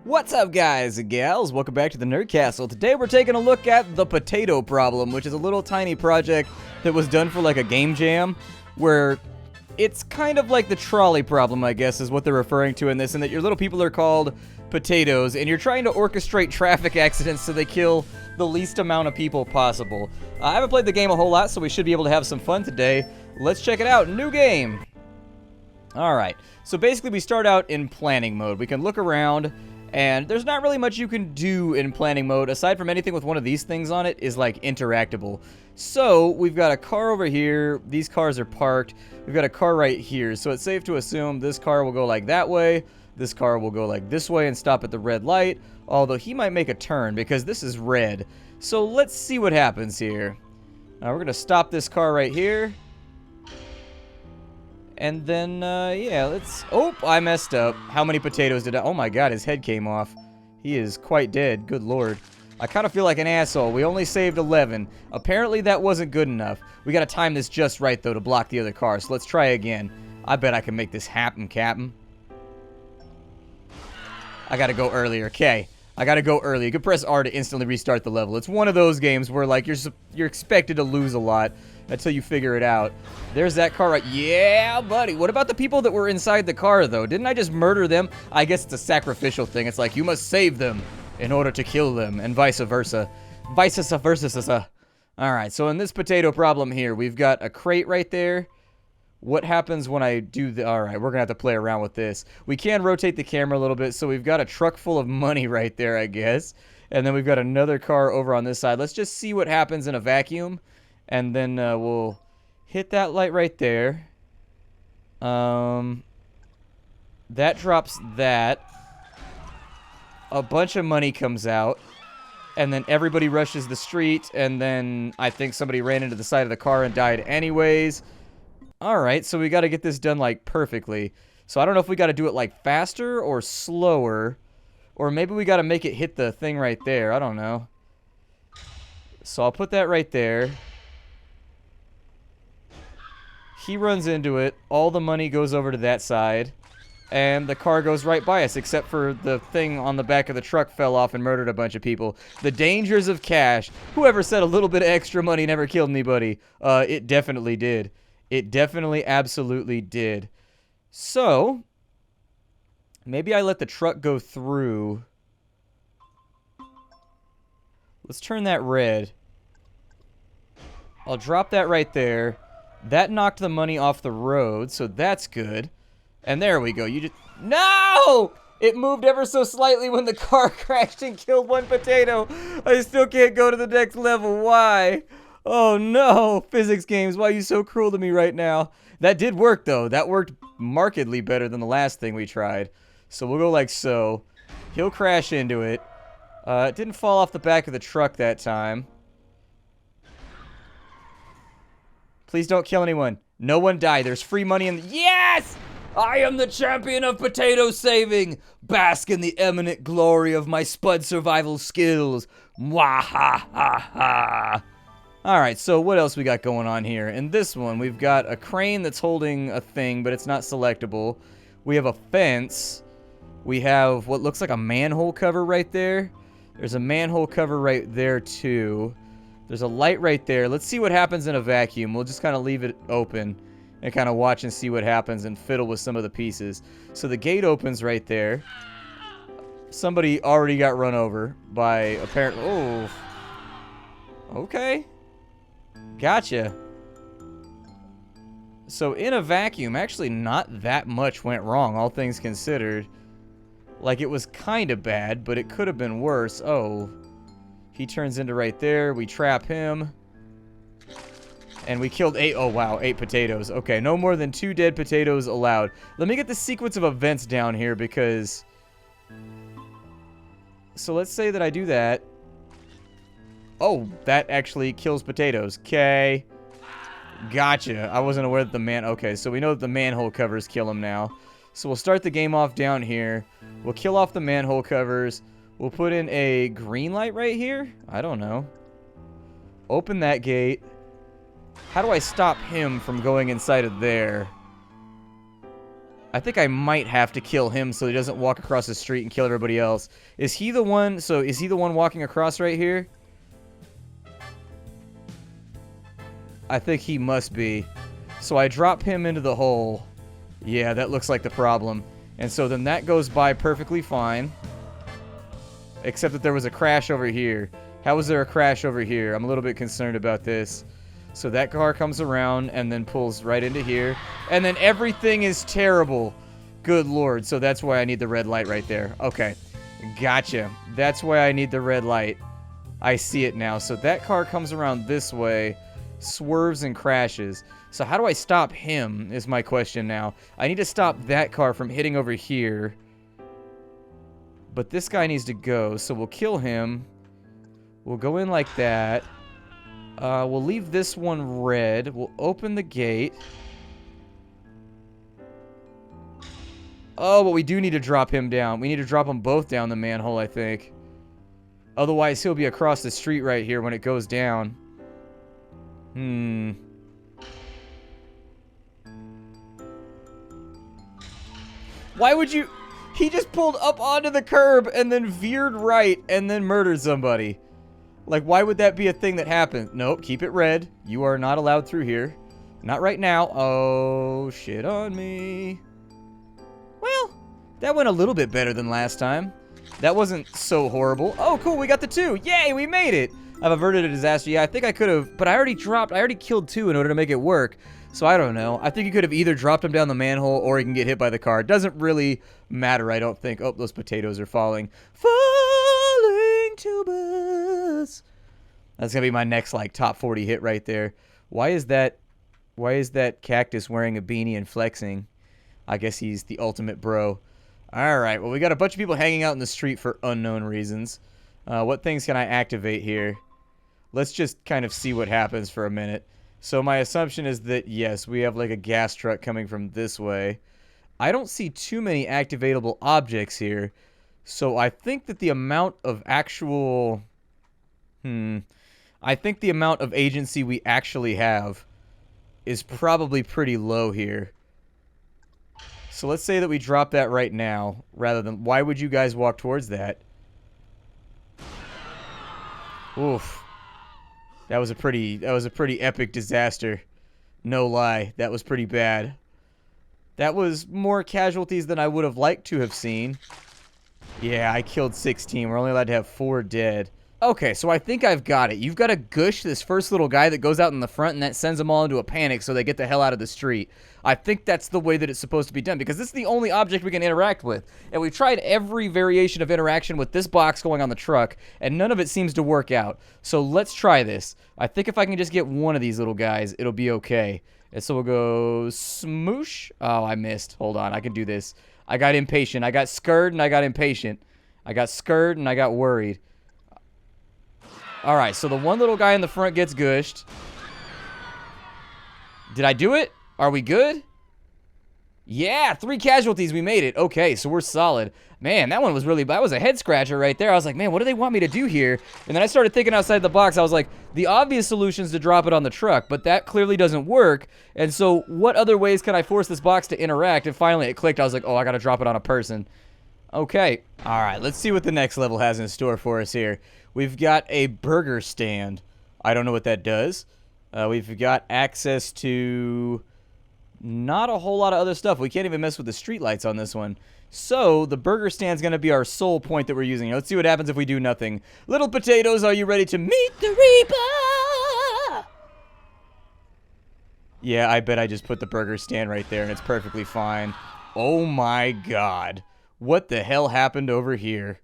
What's up, guys and gals? Welcome back to the Nerd Castle. Today we're taking a look at the potato problem, which is a little tiny project that was done for like a game jam, where it's kind of like the trolley problem, I guess, is what they're referring to in this, and that your little people are called potatoes, and you're trying to orchestrate traffic accidents so they kill the least amount of people possible. I haven't played the game a whole lot, so we should be able to have some fun today. Let's check it out. New game. Alright, so basically we start out in planning mode. We can look around, and there's not really much you can do in planning mode, aside from anything with one of these things on it is like interactable. So, we've got a car over here, these cars are parked, we've got a car right here, so it's safe to assume this car will go like that way, this car will go like this way and stop at the red light, although he might make a turn because this is red. So let's see what happens here. Now we're going to stop this car right here. And then, yeah, let's... Oh, I messed up. How many potatoes did I... Oh my god, his head came off. He is quite dead. Good lord. I kind of feel like an asshole. We only saved 11. Apparently that wasn't good enough. We gotta time this just right, though, to block the other car. So let's try again. I bet I can make this happen, Captain. I gotta go earlier. Okay. I gotta go early. You can press R to instantly restart the level. It's one of those games where, like, you're expected to lose a lot until you figure it out. There's that car right... Yeah, buddy. What about the people that were inside the car, though? Didn't I just murder them? I guess it's a sacrificial thing. It's like, you must save them in order to kill them, and vice versa. Vice versa. Alright, so in this potato problem here, we've got a crate right there. What happens when I do the... Alright, we're gonna have to play around with this. We can rotate the camera a little bit, so we've got a truck full of money right there, I guess. And then we've got another car over on this side. Let's just see what happens in a vacuum. And then we'll hit that light right there. That drops that. A bunch of money comes out. And then everybody rushes the street. And then I think somebody ran into the side of the car and died anyways. Alright, so we got to get this done, like, perfectly. So I don't know if we got to do it, like, faster or slower. Or maybe we got to make it hit the thing right there. I don't know. So I'll put that right there. He runs into it. All the money goes over to that side. And the car goes right by us, except for the thing on the back of the truck fell off and murdered a bunch of people. The dangers of cash. Whoever said a little bit of extra money never killed anybody? It definitely did. It definitely absolutely did. So, maybe I let the truck go through. Let's turn that red. I'll drop that right there. That knocked the money off the road, so that's good. And there we go. You just... No! It moved ever so slightly when the car crashed and killed one potato. I still can't go to the next level. Why? Oh no, physics games, why are you so cruel to me right now? That did work, though. That worked markedly better than the last thing we tried. So we'll go like so. He'll crash into it. It didn't fall off the back of the truck that time. Please don't kill anyone. No one die. There's free money in the... Yes! I am the champion of potato saving. Bask in the eminent glory of my spud survival skills. Mwahaha. Alright, so what else we got going on here? In this one, we've got a crane that's holding a thing, but it's not selectable. We have a fence. We have what looks like a manhole cover right there. There's a manhole cover right there, too. There's a light right there. Let's see what happens in a vacuum. We'll just kind of leave it open and kind of watch and see what happens and fiddle with some of the pieces. So the gate opens right there. Somebody already got run over by apparently... Oh. Okay. Gotcha. So in a vacuum, actually not that much went wrong, all things considered. Like, it was kind of bad, but it could have been worse. Oh. He turns into right there. We trap him. And we killed 8. Oh, wow. 8 potatoes. Okay, no more than 2 dead potatoes allowed. Let me get the sequence of events down here because... So let's say that I do that. Oh, that actually kills potatoes. Okay. Gotcha. I wasn't aware that the man... Okay, so we know that the manhole covers kill him now. So we'll start the game off down here. We'll kill off the manhole covers. We'll put in a green light right here? I don't know. Open that gate. How do I stop him from going inside of there? I think I might have to kill him so he doesn't walk across the street and kill everybody else. Is he the one? So is he the one walking across right here? I think he must be. So I drop him into the hole. Yeah, that looks like the problem. And so then that goes by perfectly fine. Except that there was a crash over here. How was there a crash over here? I'm a little bit concerned about this. So that car comes around and then pulls right into here. And then everything is terrible. Good lord. So that's why I need the red light right there. Okay. Gotcha. That's why I need the red light. I see it now. So that car comes around this way, swerves and crashes. So how do I stop him is my question now. I need to stop that car from hitting over here. But this guy needs to go. So we'll kill him. We'll go in like that. We'll leave this one red. We'll open the gate. Oh, but we do need to drop him down. We need to drop them both down the manhole, I think. Otherwise, he'll be across the street right here when it goes down. Why would you... He just pulled up onto the curb and then veered right and then murdered somebody. Like, why would that be a thing that happened? Nope, keep it red. You are not allowed through here. Not right now. Oh, shit on me. Well, that went a little bit better than last time. That wasn't so horrible. Oh, cool, we got the 2. Yay, we made it. I've averted a disaster. Yeah, I think I could have, but I already killed 2 in order to make it work. So I don't know. I think you could have either dropped him down the manhole or he can get hit by the car. It doesn't really matter, I don't think. Oh, those potatoes are falling. Falling tubers. That's going to be my next, like, top 40 hit right there. Why is that cactus wearing a beanie and flexing? I guess he's the ultimate bro. All right, well, we got a bunch of people hanging out in the street for unknown reasons. What things can I activate here? Let's just kind of see what happens for a minute. So my assumption is that, yes, we have like a gas truck coming from this way. I don't see too many activatable objects here. So I think that the amount of actual... I think the amount of agency we actually have is probably pretty low here. So let's say that we drop that right now, rather than... Why would you guys walk towards that? Oof. That was a pretty epic disaster. No lie. That was pretty bad. That was more casualties than I would have liked to have seen. Yeah, I killed 16. We're only allowed to have 4 dead. Okay, so I think I've got it. You've got to gush this first little guy that goes out in the front, and that sends them all into a panic so they get the hell out of the street. I think that's the way that it's supposed to be done, because this is the only object we can interact with. And we've tried every variation of interaction with this box going on the truck, and none of it seems to work out. So let's try this. I think if I can just get one of these little guys, it'll be okay. And so we'll go smoosh. Oh, I missed. Hold on, I can do this. I got impatient. I got scared, and I got impatient. I got scared, and I got worried. Alright, so the one little guy in the front gets gushed. Did I do it? Are we good? Yeah, 3 casualties. We made it. Okay, so we're solid. Man, that one was really... That was a head scratcher right there. I was like, man, what do they want me to do here? And then I started thinking outside the box. I was like, the obvious solution is to drop it on the truck, but that clearly doesn't work. And so what other ways can I force this box to interact? And finally it clicked. I was like, oh, I got to drop it on a person. Okay. All right, let's see what the next level has in store for us here. We've got a burger stand. I don't know what that does. We've got access to not a whole lot of other stuff. We can't even mess with the streetlights on this one. So the burger stand's going to be our sole point that we're using. Let's see what happens if we do nothing. Little potatoes, are you ready to meet the Reaper? Yeah, I bet I just put the burger stand right there and it's perfectly fine. Oh my god. What the hell happened over here?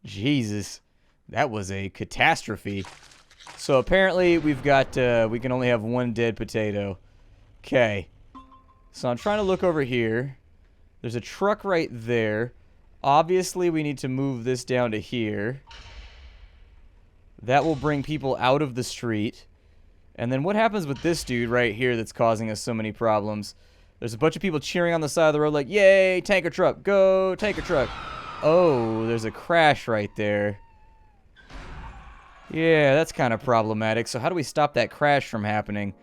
Jesus. That was a catastrophe. So apparently we've got, we can only have 1 dead potato. Okay. So I'm trying to look over here. There's a truck right there. Obviously we need to move this down to here. That will bring people out of the street. And then what happens with this dude right here that's causing us so many problems? There's a bunch of people cheering on the side of the road like, yay, tanker truck, go, tanker truck. Oh, there's a crash right there. Yeah, that's kind of problematic. So how do we stop that crash from happening?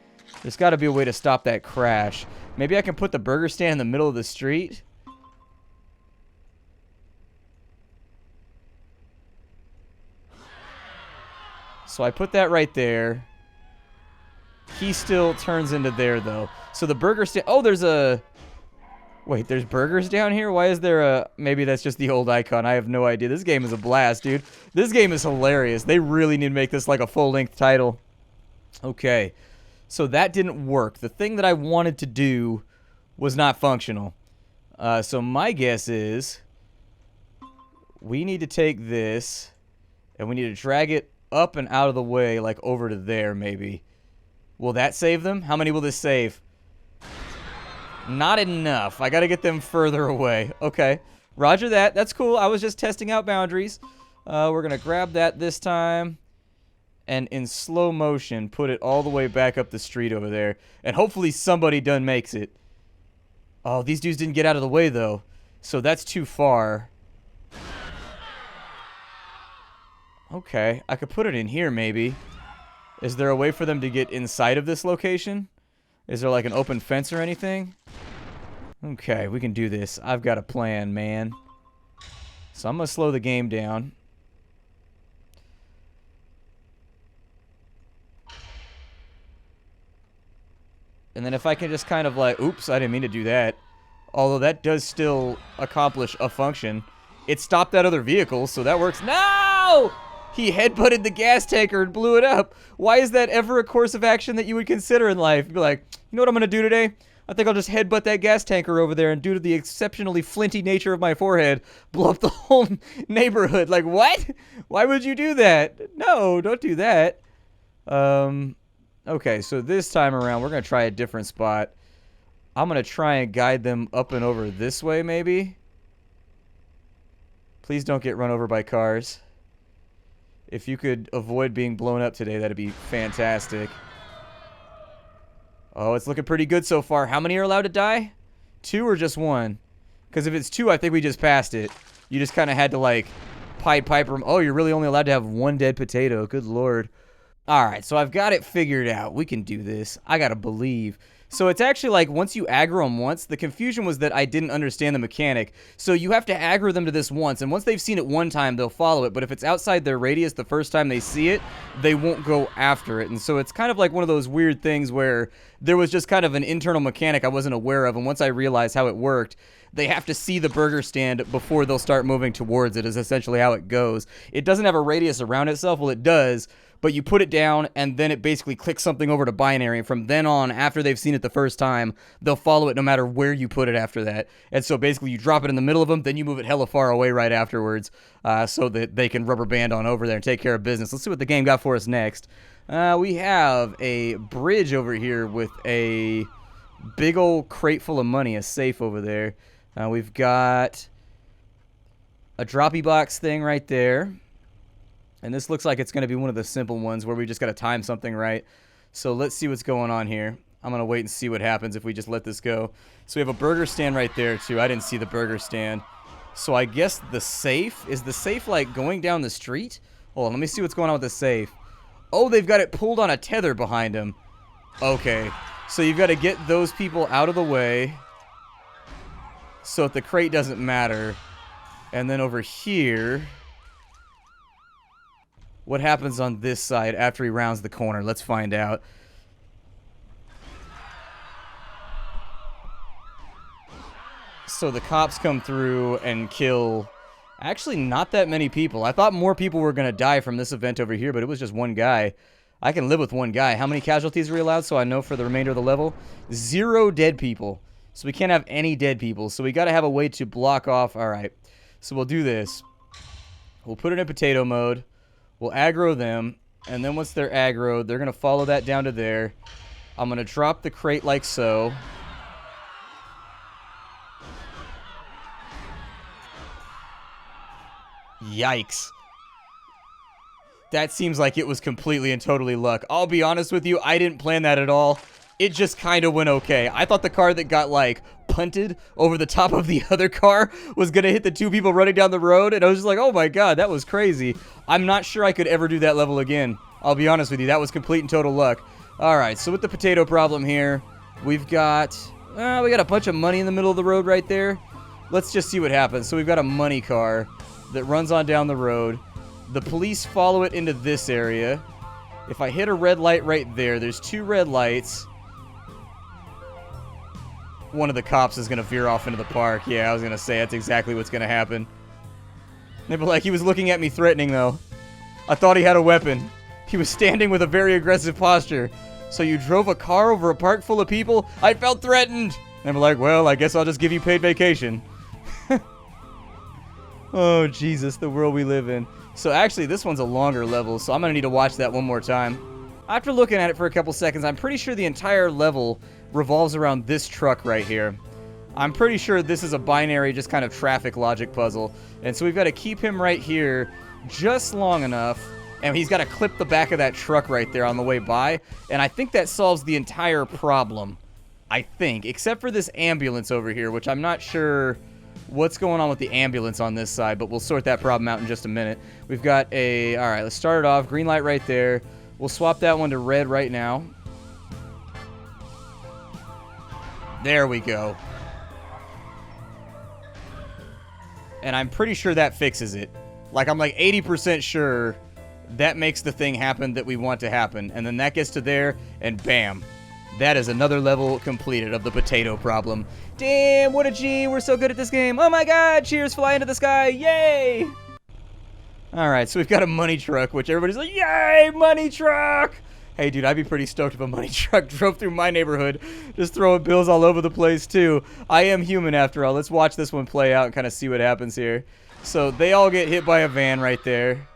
There's got to be a way to stop that crash. Maybe I can put the burger stand in the middle of the street. So I put that right there. He still turns into there, though. So the burger stand... Oh, there's a... Wait, there's burgers down here? Why is there a... Maybe that's just the old icon. I have no idea. This game is a blast, dude. This game is hilarious. They really need to make this like a full-length title. Okay. So that didn't work. The thing that I wanted to do was not functional. So my guess is... We need to take this... And we need to drag it up and out of the way, like over to there, maybe. Will that save them? How many will this save? Not enough. I gotta get them further away. Okay. Roger that. That's cool. I was just testing out boundaries. We're gonna grab that this time. And in slow motion, put it all the way back up the street over there. And hopefully somebody done makes it. Oh, these dudes didn't get out of the way, though. So that's too far. Okay. I could put it in here, maybe. Is there a way for them to get inside of this location? Is there like an open fence or anything? Okay, we can do this. I've got a plan, man. So I'm going to slow the game down. And then if I can just kind of like... Oops, I didn't mean to do that. Although that does still accomplish a function. It stopped that other vehicle, so that works. No! He headbutted the gas tanker and blew it up. Why is that ever a course of action that you would consider in life? You'd be like, you know what I'm going to do today? I think I'll just headbutt that gas tanker over there, and due to the exceptionally flinty nature of my forehead, blow up the whole neighborhood. Like, what? Why would you do that? No, don't do that. Okay, so this time around, we're going to try a different spot. I'm going to try and guide them up and over this way, maybe. Please don't get run over by cars. If you could avoid being blown up today, that'd be fantastic. Oh, it's looking pretty good so far. How many are allowed to die? 2 or just 1? Because if it's 2, I think we just passed it. You just kind of had to, like, Pied Piper. Oh, you're really only allowed to have 1 dead potato. Good lord. Alright, so I've got it figured out. We can do this. I gotta believe. So it's actually like once you aggro them once, the confusion was that I didn't understand the mechanic. So you have to aggro them to this once, and once they've seen it one time, they'll follow it. But if it's outside their radius the first time they see it, they won't go after it. And so it's kind of like one of those weird things where there was just kind of an internal mechanic I wasn't aware of, and once I realized how it worked, they have to see the burger stand before they'll start moving towards it, is essentially how it goes. It doesn't have a radius around itself. Well, it does, but you put it down, and then it basically clicks something over to binary, and from then on, after they've seen it the first time, they'll follow it no matter where you put it after that. And so basically, you drop it in the middle of them, then you move it hella far away right afterwards, so that they can rubber band on over there and take care of business. Let's see what the game got for us next. We have a bridge over here with a big old crate full of money, a safe over there. We've got a droppy box thing right there. And this looks like it's going to be one of the simple ones where we just got to time something right. So let's see what's going on here. I'm going to wait and see what happens if we just let this go. So we have a burger stand right there, too. I didn't see the burger stand. So I guess the safe, is the safe like going down the street? Hold on, let me see what's going on with the safe. Oh, they've got it pulled on a tether behind them. Okay. So you've got to get those people out of the way so that the crate doesn't matter. And then over here... What happens on this side after he rounds the corner? Let's find out. So the cops come through and kill actually not that many people. I thought more people were going to die from this event over here, but it was just one guy. I can live with one guy. How many casualties are we allowed so I know for the remainder of the level? 0 dead people. So we can't have any dead people. So we got to have a way to block off. All right. So we'll do this. We'll put it in potato mode. We'll aggro them, and then once they're aggroed, they're going to follow that down to there. I'm going to drop the crate like so. Yikes. That seems like it was completely and totally luck. I'll be honest with you, I didn't plan that at all. It just kind of went okay. I thought the car that got, like, punted over the top of the other car was going to hit the 2 people running down the road, and I was just like, oh my god, that was crazy. I'm not sure I could ever do that level again. I'll be honest with you, that was complete and total luck. Alright, so with the potato problem here, we got a bunch of money in the middle of the road right there. Let's just see what happens. So we've got a money car that runs on down the road. The police follow it into this area. If I hit a red light right there, there's 2 red lights. One of the cops is going to veer off into the park. Yeah, I was going to say that's exactly what's going to happen. They were like, he was looking at me threatening, though. I thought he had a weapon. He was standing with a very aggressive posture. So you drove a car over a park full of people? I felt threatened. And we're like, well, I guess I'll just give you paid vacation. Oh, Jesus, the world we live in. So actually, this one's a longer level, so I'm going to need to watch that one more time. After looking at it for a couple seconds, I'm pretty sure the entire level revolves around this truck right here. I'm pretty sure this is a binary, just kind of traffic logic puzzle. And so we've got to keep him right here just long enough. And he's got to clip the back of that truck right there on the way by. And I think that solves the entire problem. I think. Except for this ambulance over here, which I'm not sure what's going on with the ambulance on this side. But we'll sort that problem out in just a minute. We've got a... Alright, let's start it off. Green light right there. We'll swap that one to red right now. There we go. And I'm pretty sure that fixes it. Like, I'm like 80% sure that makes the thing happen that we want to happen. And then that gets to there, and bam. That is another level completed of the potato problem. Damn, what a G. We're so good at this game. Oh my god, cheers fly into the sky. Yay! Alright, so we've got a money truck, which everybody's like, yay, money truck! Hey, dude, I'd be pretty stoked if a money truck drove through my neighborhood, just throwing bills all over the place, too. I am human, after all. Let's watch this one play out and kind of see what happens here. So, they all get hit by a van right there.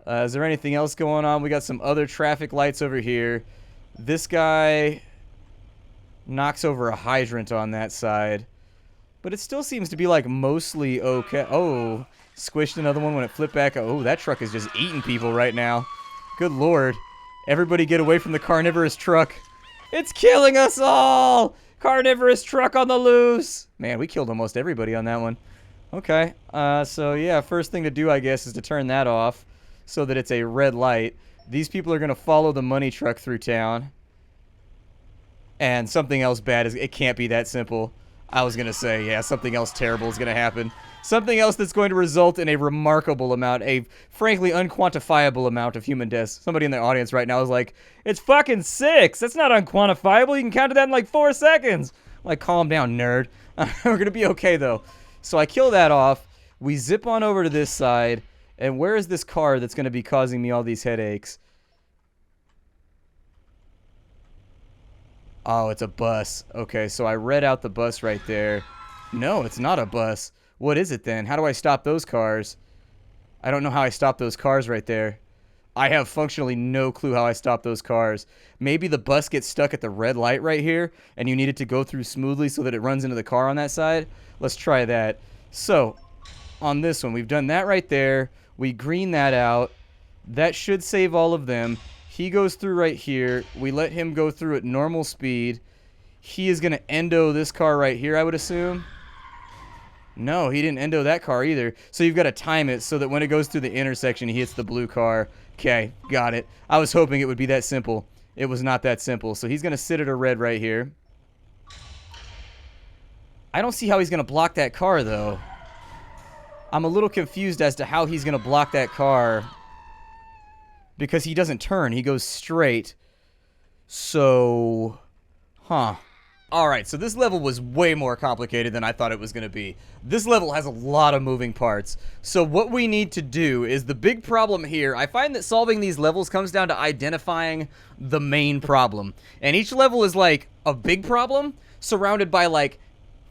Is there anything else going on? We got some other traffic lights over here. This guy knocks over a hydrant on that side. But it still seems to be, like, mostly okay. Oh, squished another one when it flipped back. Oh, that truck is just eating people right now. Good lord. Everybody get away from the carnivorous truck. It's killing us all! Carnivorous truck on the loose! Man, we killed almost everybody on that one. Okay, so yeah, first thing to do, I guess, is to turn that off so that it's a red light. These people are going to follow the money truck through town. And something else bad is... It can't be that simple. I was going to say, yeah, something else terrible is going to happen. Something else that's going to result in a remarkable amount, a frankly unquantifiable amount of human deaths. Somebody in the audience right now is like, it's fucking 6. That's not unquantifiable. You can count to that in like 4 seconds. I'm like, calm down, nerd. We're going to be okay, though. So I kill that off. We zip on over to this side. And where is this car that's going to be causing me all these headaches? Oh, it's a bus. Okay, so I read out the bus right there. No, it's not a bus. What is it then? How do I stop those cars? I don't know how I stop those cars right there. I have functionally no clue how I stop those cars. Maybe the bus gets stuck at the red light right here, and you need it to go through smoothly so that it runs into the car on that side. Let's try that. So, on this one, we've done that right there. We green that out. That should save all of them. He goes through right here. We let him go through at normal speed. He is going to endo this car right here, I would assume. No, he didn't endo that car either. So you've got to time it so that when it goes through the intersection, he hits the blue car. Okay, got it. I was hoping it would be that simple. It was not that simple. So he's going to sit at a red right here. I don't see how he's going to block that car, though. I'm a little confused as to how he's going to block that car. Because he doesn't turn. He goes straight. So... Huh. Alright, so this level was way more complicated than I thought it was going to be. This level has a lot of moving parts. So what we need to do is the big problem here. I find that solving these levels comes down to identifying the main problem. And each level is like a big problem surrounded by like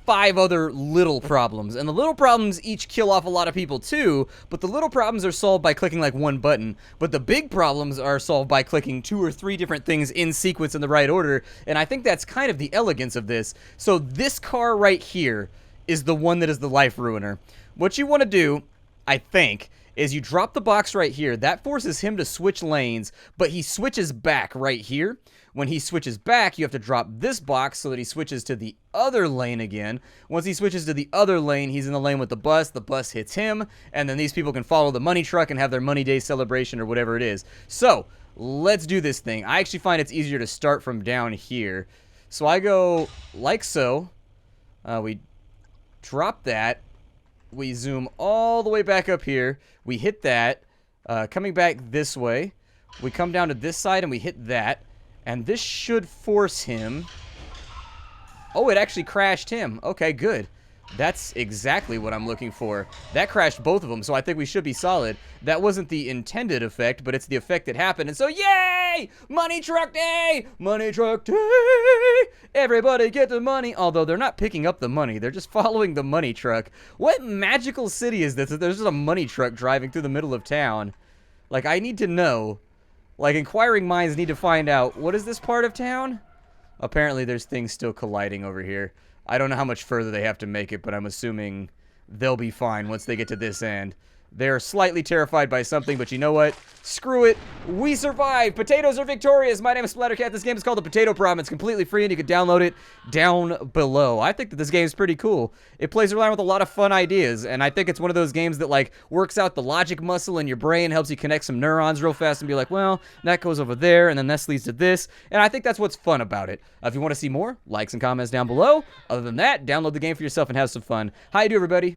5 other little problems. And the little problems each kill off a lot of people too, but the little problems are solved by clicking like one button. But the big problems are solved by clicking 2 or 3 different things in sequence in the right order. And I think that's kind of the elegance of this. So this car right here is the one that is the life ruiner. What you want to do, I think, is you drop the box right here. That forces him to switch lanes, but he switches back right here. When he switches back, you have to drop this box so that he switches to the other lane again. Once he switches to the other lane, he's in the lane with the bus hits him, and then these people can follow the money truck and have their money day celebration or whatever it is. So, Let's do this thing. I actually find it's easier to start from down here. So I go like so. We drop that. We zoom all the way back up here. We hit that. Coming back this way. We come down to this side and we hit that. And this should force him. Oh, it actually crashed him. Okay, good. That's exactly what I'm looking for. That crashed both of them, so I think we should be solid. That wasn't the intended effect, but it's the effect that happened. And so, yay! Money truck day! Money truck day! Everybody get the money. Although they're not picking up the money. They're just following the money truck. What magical city is this that there's just a money truck driving through the middle of town? Like, I need to know. Like, inquiring minds need to find out. What is this part of town? Apparently, there's things still colliding over here. I don't know how much further they have to make it, but I'm assuming they'll be fine once they get to this end. They're slightly terrified by something, but you know what? Screw it. We survived. Potatoes are victorious. My name is Splattercat. This game is called The Potato Problem. It's completely free, and you can download it down below. I think that this game is pretty cool. It plays around with a lot of fun ideas, and I think it's one of those games that, like, works out the logic muscle in your brain, helps you connect some neurons real fast and be like, well, that goes over there, and then this leads to this, and I think that's what's fun about it. If you want to see more, likes and comments down below. Other than that, download the game for yourself and have some fun. How you do, everybody?